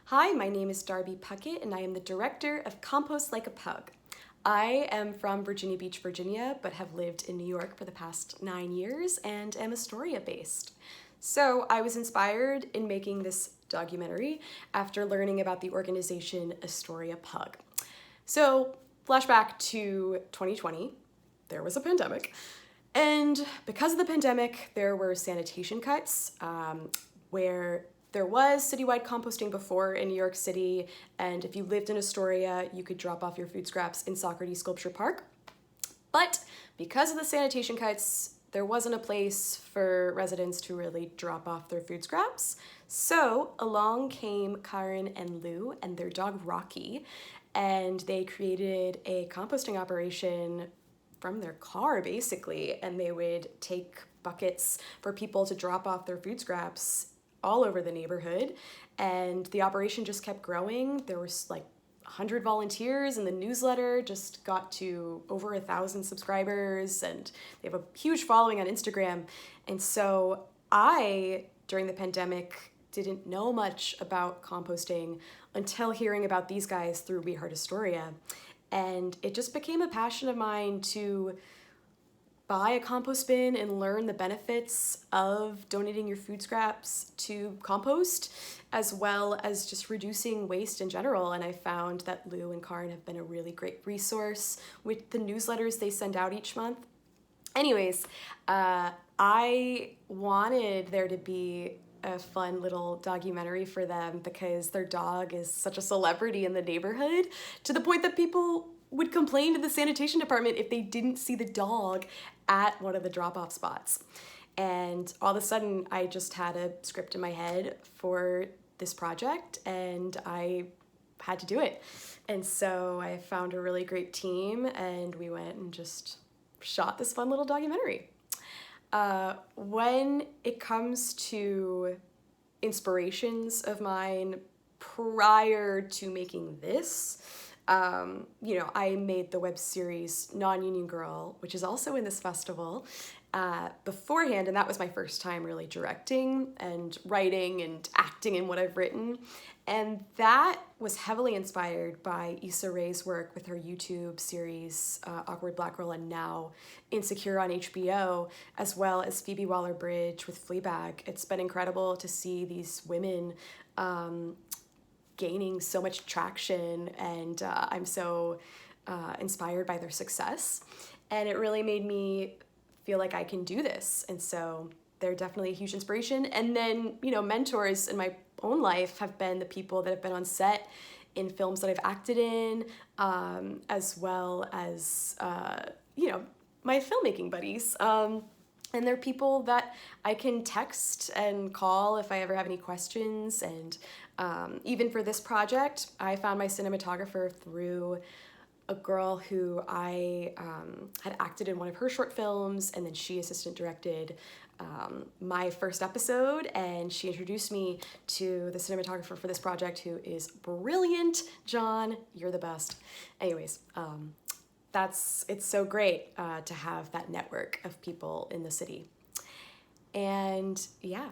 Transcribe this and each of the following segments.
Hi, my name is Darby Puckett, and I am the director of Compost Like a Pug. I am from Virginia Beach, Virginia, but have lived in New York for the past 9 years and am Astoria based. So I was inspired in making this documentary after learning about the organization Astoria Pug. So flashback to 2020, there was a pandemic. And because of the pandemic, there were sanitation cuts where there was citywide composting before in New York City, and if you lived in Astoria, you could drop off your food scraps in Socrates Sculpture Park. But because of the sanitation cuts, there wasn't a place for residents to really drop off their food scraps. So along came Karen and Lou and their dog Rocky, and they created a composting operation from their car, basically, and they would take buckets for people to drop off their food scraps all over the neighborhood, and the operation just kept growing. There was like 100 volunteers, and the newsletter just got to over 1,000 subscribers, and they have a huge following on Instagram. And so I, during the pandemic, didn't know much about composting until hearing about these guys through We Heart Astoria. And it just became a passion of mine to buy a compost bin and learn the benefits of donating your food scraps to compost, as well as just reducing waste in general. And I found that Lou and Karen have been a really great resource with the newsletters they send out each month. Anyways, I wanted there to be a fun little documentary for them because their dog is such a celebrity in the neighborhood, to the point that people would complain to the sanitation department if they didn't see the dog at one of the drop-off spots. And all of a sudden, I just had a script in my head for this project, and I had to do it. And so I found a really great team, and we went and just shot this fun little documentary. When it comes to inspirations of mine prior to making this, I made the web series Nonunion Girl, which is also in this festival, beforehand, and that was my first time really directing and writing and acting in what I've written. And that was heavily inspired by Issa Rae's work with her YouTube series, Awkward Black Girl, and now Insecure on HBO, as well as Phoebe Waller-Bridge with Fleabag. It's been incredible to see these women gaining so much traction, and I'm so inspired by their success. And it really made me feel like I can do this. And so they're definitely a huge inspiration. And then, mentors in my own life have been the people that have been on set in films that I've acted in, as well as, my filmmaking buddies. And they're people that I can text and call if I ever have any questions. And even for this project, I found my cinematographer through a girl who I had acted in one of her short films, and then she assistant directed my first episode, and she introduced me to the cinematographer for this project, who is brilliant. John, you're the best. Anyways, it's so great to have that network of people in the city. And yeah,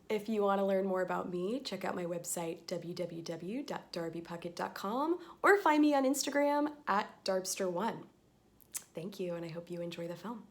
if you want to learn more about me, check out my website, www.darbypuckett.com, or find me on Instagram at Darbster1. Thank you, and I hope you enjoy the film.